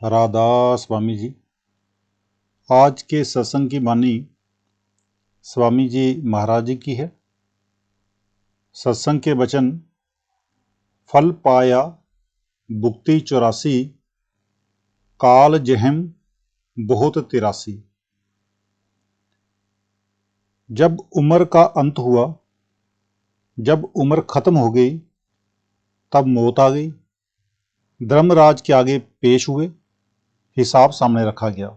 राधा स्वामी जी। आज के सत्संग की वाणी स्वामी जी महाराज जी की है। सत्संग के वचन, फल पाया भुक्ति 84, काल जहम बहुत 83। जब उम्र का अंत हुआ, जब उम्र खत्म हो गई, तब मौत आ गई। धर्मराज के आगे पेश हुए, हिसाब सामने रखा गया।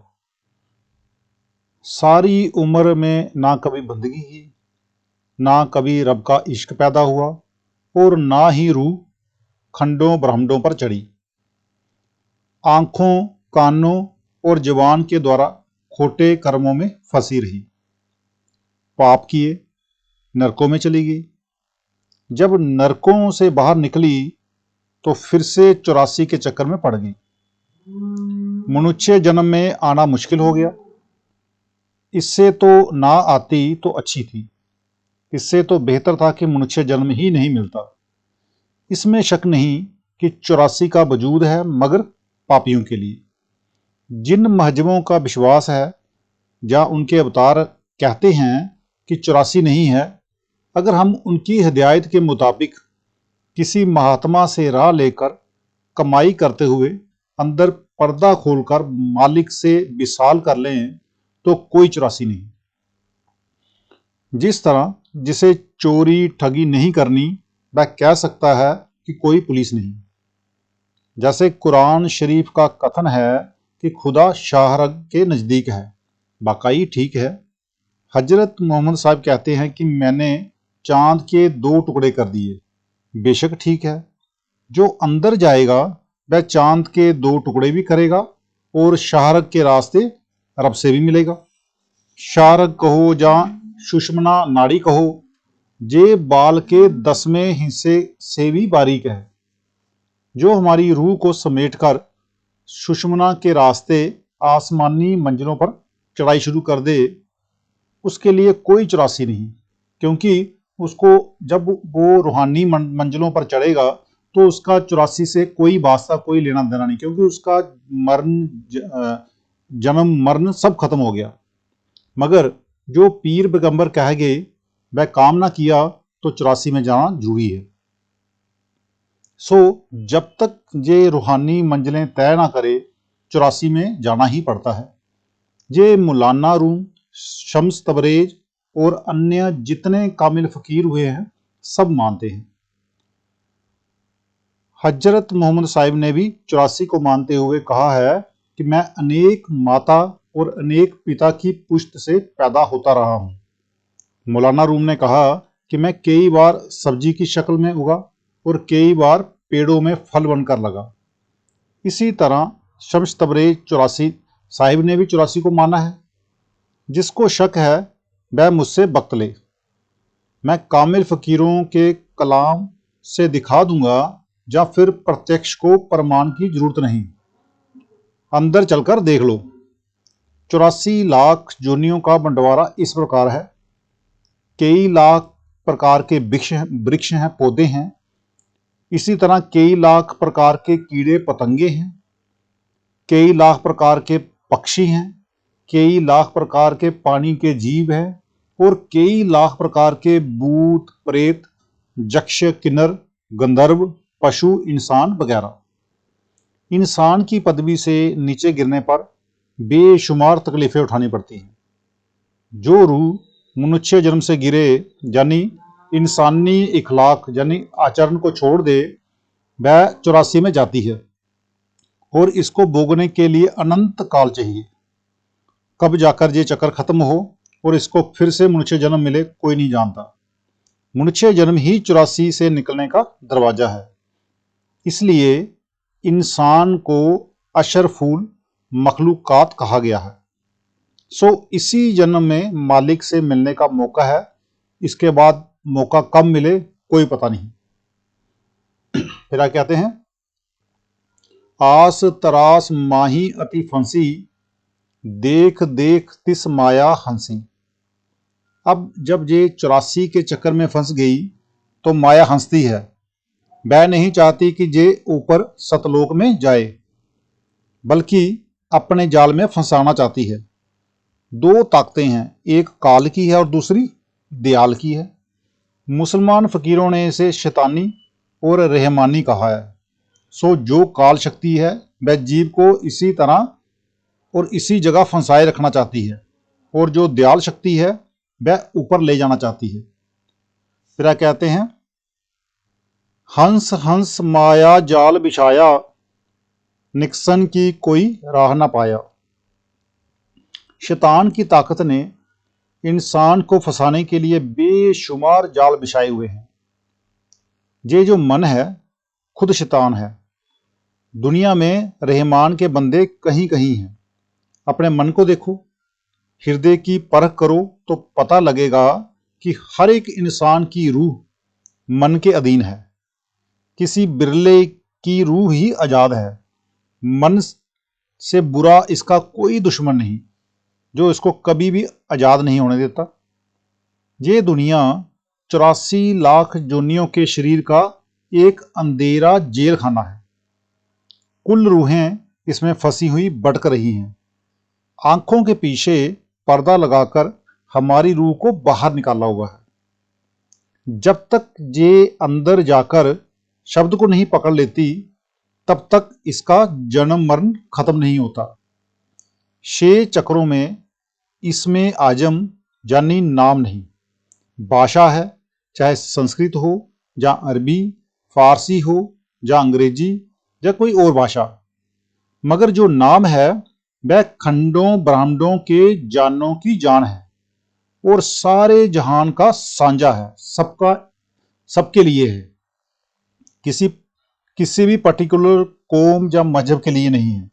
सारी उम्र में ना कभी बंदगी की, ना कभी रब का इश्क पैदा हुआ और ना ही रूह खंडों ब्रह्मंडों पर चढ़ी। आंखों, कानों और जवान के द्वारा खोटे कर्मों में फंसी रही। पाप किए, नरकों में चली गई। जब नरकों से बाहर निकली तो फिर से 84 के चक्कर में पड़ गई। मनुष्य जन्म में आना मुश्किल हो गया। इससे तो ना आती तो अच्छी थी। इससे तो बेहतर था कि मनुष्य जन्म ही नहीं मिलता। इसमें शक नहीं कि 84 का वजूद है, मगर पापियों के लिए। जिन महजबों का विश्वास है या उनके अवतार कहते हैं कि 84 नहीं है, अगर हम उनकी हिदायत के मुताबिक किसी महात्मा से राह लेकर कमाई करते हुए अंदर पर्दा खोलकर मालिक से विसाल कर लें तो कोई 84 नहीं। जिस तरह जिसे चोरी ठगी नहीं करनी, वह कह सकता है कि कोई पुलिस नहीं। जैसे कुरान शरीफ का कथन है कि खुदा शाहरग के नज़दीक है, वाकई ठीक है। हजरत मोहम्मद साहब कहते हैं कि मैंने चांद के 2 टुकड़े कर दिए, बेशक ठीक है। जो अंदर जाएगा वह चांद के 2 टुकड़े भी करेगा और शाहरग के रास्ते रब से भी मिलेगा। शाहरग कहो या सुषमना नाड़ी कहो, जे बाल के 10वें हिस्से से भी बारीक है। जो हमारी रूह को समेटकर सुषमना के रास्ते आसमानी मंजिलों पर चढ़ाई शुरू कर दे, उसके लिए कोई 84 नहीं। क्योंकि उसको जब वो रूहानी मंजिलों पर चढ़ेगा तो उसका 84 से कोई वास्ता, कोई लेना देना नहीं, क्योंकि उसका मरण, जन्म मरण सब खत्म हो गया। मगर जो पीर पैगंबर कह गए वह काम ना किया तो 84 में जाना जरूरी है। सो जब तक ये रूहानी मंजिलें तय ना करे, 84 में जाना ही पड़ता है। ये मौलाना रूम, शम्स तबरेज और अन्य जितने कामिल फकीर हुए हैं सब मानते हैं। हजरत मोहम्मद साहिब ने भी 84 को मानते हुए कहा है कि मैं अनेक माता और अनेक पिता की पुश्त से पैदा होता रहा हूँ। मौलाना रूम ने कहा कि मैं कई बार सब्जी की शक्ल में उगा और कई बार पेड़ों में फल बनकर लगा। इसी तरह शम्स तबरेज 84 साहिब ने भी 84 को माना है। जिसको शक है वह मुझसे बख्त ले। मैं कामिल फकीरों के कलाम से दिखा दूंगा या फिर प्रत्यक्ष को प्रमाण की जरूरत नहीं, अंदर चलकर देख लो। 84 लाख जोनियों का बंटवारा इस प्रकार है। कई लाख प्रकार के वृक्ष हैं, पौधे हैं। इसी तरह कई लाख प्रकार के कीड़े पतंगे हैं, कई लाख प्रकार के पक्षी हैं, कई लाख प्रकार के पानी के जीव हैं और कई लाख प्रकार के भूत प्रेत, यक्ष, किन्नर, गंधर्व, पशु, इंसान वगैरह। इंसान की पदवी से नीचे गिरने पर बेशुमार तकलीफें उठानी पड़ती हैं। जो रूह मनुष्य जन्म से गिरे, यानी इंसानी इखलाक यानी आचरण को छोड़ दे, वह 84 में जाती है और इसको भोगने के लिए अनंत काल चाहिए। कब जाकर ये चक्कर खत्म हो और इसको फिर से मनुष्य जन्म मिले, कोई नहीं जानता। मनुष्य जन्म ही 84 से निकलने का दरवाजा है। इसलिए इंसान को अशरफुल मखलूकात कहा गया है। सो इसी जन्म में मालिक से मिलने का मौका है। इसके बाद मौका कब मिले कोई पता नहीं। फिर क्या कहते हैं, आस तरास माही अति फंसी, देख देख तिस माया हंसी। अब जब ये 84 के चक्कर में फंस गई तो माया हंसती है। वह नहीं चाहती कि ये ऊपर सतलोक में जाए। बल्कि अपने जाल में फंसाना चाहती है। दो ताकतें हैं, एक काल की है और दूसरी दयाल की है। मुसलमान फकीरों ने इसे शैतानी और रहमानी कहा है। सो जो काल शक्ति है वह जीव को इसी तरह और इसी जगह फंसाए रखना चाहती है, और जो दयाल शक्ति है वह ऊपर ले जाना चाहती है। फिर कहते हैं, हंस हंस माया जाल बिछाया, निकसन की कोई राह ना पाया। शैतान की ताकत ने इंसान को फंसाने के लिए बेशुमार जाल बिछाए हुए हैं। ये जो मन है खुद शैतान है। दुनिया में रहमान के बंदे कहीं कहीं हैं। अपने मन को देखो, हृदय की परख करो तो पता लगेगा कि हर एक इंसान की रूह मन के अधीन है। किसी बिरले की रूह ही आजाद है। मन से बुरा इसका कोई दुश्मन नहीं जो इसको कभी भी आजाद नहीं होने देता। ये दुनिया 84 लाख जोनियों के शरीर का एक अंधेरा जेल खाना है। कुल रूहें इसमें फंसी हुई भटक रही हैं। आंखों के पीछे पर्दा लगाकर हमारी रूह को बाहर निकाला हुआ है। जब तक ये अंदर जाकर शब्द को नहीं पकड़ लेती तब तक इसका जन्म मरण खत्म नहीं होता। 6 चक्रों में इसमें आजम यानी नाम नहीं। भाषा है, चाहे संस्कृत हो या अरबी, फारसी हो या अंग्रेजी या कोई और भाषा, मगर जो नाम है वह खंडों ब्रह्मांडों के जानों की जान है और सारे जहान का साझा है, सबका सबके लिए है। किसी भी पर्टिकुलर कौम या मजहब के लिए नहीं है।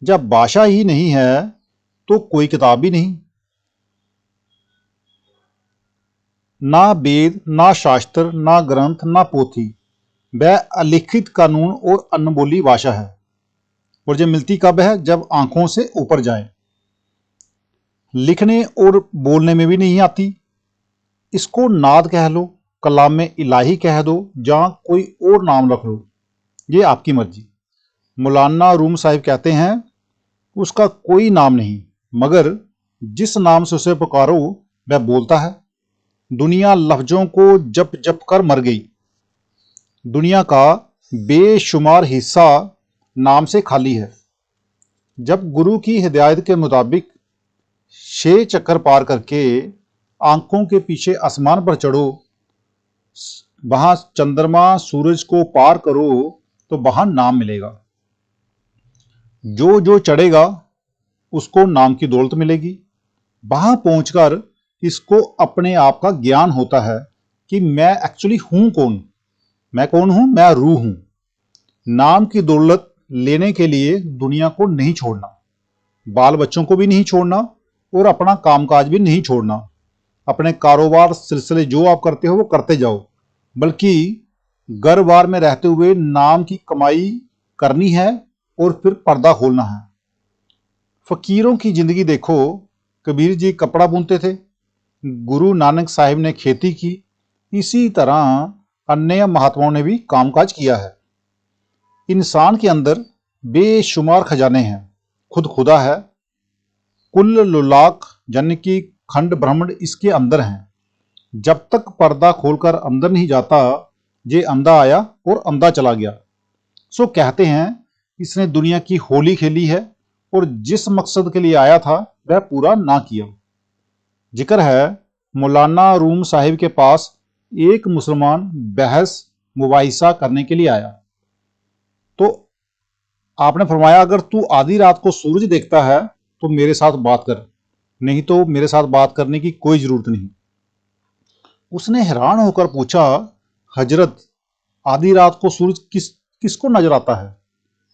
जब भाषा ही नहीं है तो कोई किताब भी नहीं, ना वेद, ना शास्त्र, ना ग्रंथ, ना पोथी। वह अलिखित कानून और अनबोली भाषा है। और ये मिलती कब है? जब आंखों से ऊपर जाए। लिखने और बोलने में भी नहीं आती। इसको नाद कह लो, कलाम इलाही कह दो, या कोई और नाम रख लो, ये आपकी मर्जी। मौलाना रूम साहिब कहते हैं, उसका कोई नाम नहीं, मगर जिस नाम से उसे पुकारो वह बोलता है। दुनिया लफ्जों को जप जप कर मर गई। दुनिया का बेशुमार हिस्सा नाम से खाली है। जब गुरु की हिदायत के मुताबिक 6 चक्कर पार करके आंखों के पीछे आसमान पर चढ़ो, वहां चंद्रमा सूरज को पार करो तो वहां नाम मिलेगा। जो जो चढ़ेगा उसको नाम की दौलत मिलेगी। वहां पहुंचकर इसको अपने आप का ज्ञान होता है कि मैं एक्चुअली हूं कौन। मैं कौन हूं? मैं रूह हूं। नाम की दौलत लेने के लिए दुनिया को नहीं छोड़ना, बाल बच्चों को भी नहीं छोड़ना और अपना कामकाज भी नहीं छोड़ना। अपने कारोबार सिलसिले जो आप करते हो वो करते जाओ, बल्कि घर बार में रहते हुए नाम की कमाई करनी है और फिर पर्दा खोलना है। फकीरों की जिंदगी देखो, कबीर जी कपड़ा बुनते थे, गुरु नानक साहिब ने खेती की, इसी तरह अन्य महात्माओं ने भी कामकाज किया है। इंसान के अंदर बेशुमार खजाने हैं, खुद खुदा है। कुल लुलाक यानी कि खंड ब्रह्मांड इसके अंदर हैं। जब तक पर्दा खोलकर अंदर नहीं जाता, ये अंधा आया और अंधा चला गया। सो कहते हैं इसने दुनिया की होली खेली है और जिस मकसद के लिए आया था वह पूरा ना किया। जिक्र है मौलाना रूम साहिब के पास एक मुसलमान बहस मुबाहिसा करने के लिए आया, तो आपने फरमाया, अगर तू आधी रात को सूरज देखता है तो मेरे साथ बात कर, नहीं तो मेरे साथ बात करने की कोई जरूरत नहीं। उसने हैरान होकर पूछा, हजरत, आधी रात को सूरज किसको नजर आता है?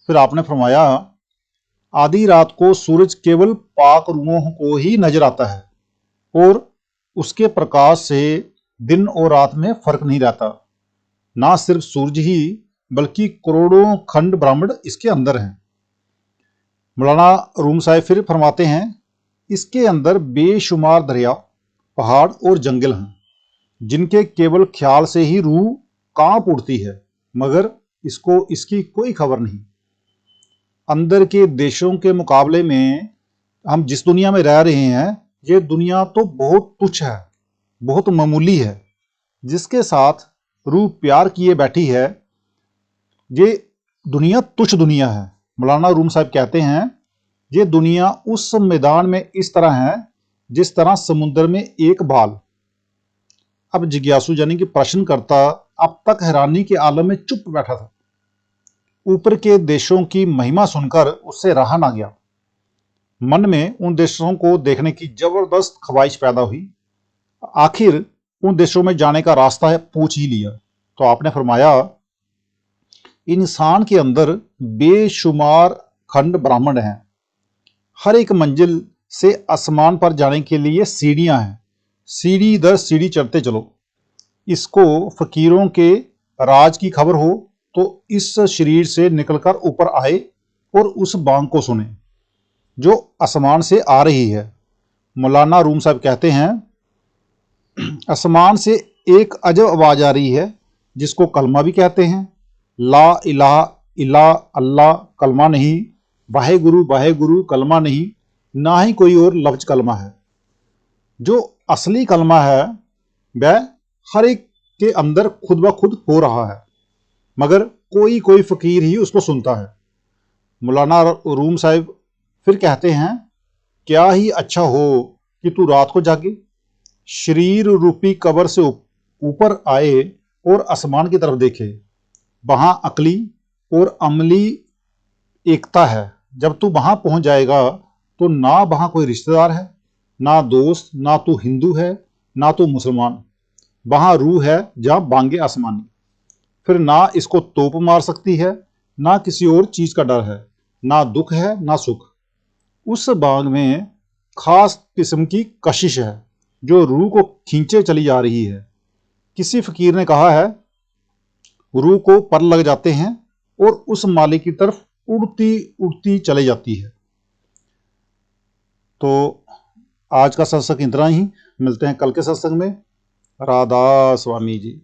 फिर आपने फरमाया, आधी रात को सूरज केवल पाक रूहों को ही नजर आता है और उसके प्रकाश से दिन और रात में फर्क नहीं रहता। ना सिर्फ सूरज ही बल्कि करोड़ों खंड ब्रह्मांड इसके अंदर हैं। मौलाना रूम साहिब फिर फरमाते हैं, इसके अंदर बेशुमार दरिया, पहाड़ और जंगल हैं, जिनके केवल ख्याल से ही रूह कांप उठती है, मगर इसको इसकी कोई खबर नहीं। अंदर के देशों के मुकाबले में हम जिस दुनिया में रह रहे हैं, ये दुनिया तो बहुत तुच्छ है, बहुत मामूली है। जिसके साथ रूह प्यार किए बैठी है, ये दुनिया तुच्छ दुनिया है। मौलाना रूम साहब कहते हैं, ये दुनिया उस मैदान में इस तरह है जिस तरह समुद्र में एक बाल। अब जिज्ञासु यानी कि प्रश्नकर्ता अब तक हैरानी के आलम में चुप बैठा था। ऊपर के देशों की महिमा सुनकर उससे रहा ना गया। मन में उन देशों को देखने की जबरदस्त ख्वाहिश पैदा हुई। आखिर उन देशों में जाने का रास्ता है पूछ ही लिया तो आपने फरमाया, इंसान के अंदर बेशुमार खंड ब्राह्मण हैं। हर एक मंजिल से आसमान पर जाने के लिए सीढ़ियां हैं। सीढ़ी दर सीढ़ी चढ़ते चलो। इसको फकीरों के राज की खबर हो तो इस शरीर से निकलकर ऊपर आए और उस बांग को सुने जो आसमान से आ रही है। मौलाना रूम साहब कहते हैं, आसमान से एक अजब आवाज आ रही है जिसको कलमा भी कहते हैं। ला इलाहा इल्ला अल्लाह कलमा नहीं, वाहे गुरु कलमा नहीं, ना ही कोई और लफ्ज कलमा है। जो असली कलमा है वह हर एक के अंदर खुद ब खुद हो रहा है, मगर कोई कोई फकीर ही उसको सुनता है। मौलाना रूम साहब फिर कहते हैं, क्या ही अच्छा हो कि तू रात को जागे, शरीर रूपी कब्र से ऊपर आए और आसमान की तरफ देखे। वहां अकली और अमली एकता है। जब तू वहां पहुंच जाएगा तो ना वहां कोई रिश्तेदार है, ना दोस्त, ना तू हिंदू है, ना तू मुसलमान। वहां रूह है जहां बांगे आसमानी। फिर ना इसको तोप मार सकती है, ना किसी और चीज का डर है, ना दुख है ना सुख। उस बाग में खास किस्म की कशिश है जो रूह को खींचे चली जा रही है। किसी फकीर ने कहा है, रूह को पर लग जाते हैं और उस मालिक की तरफ उड़ती उड़ती चली जाती है। तो आज का सत्संग इतना ही। मिलते हैं कल के सत्संग में। राधा स्वामी जी।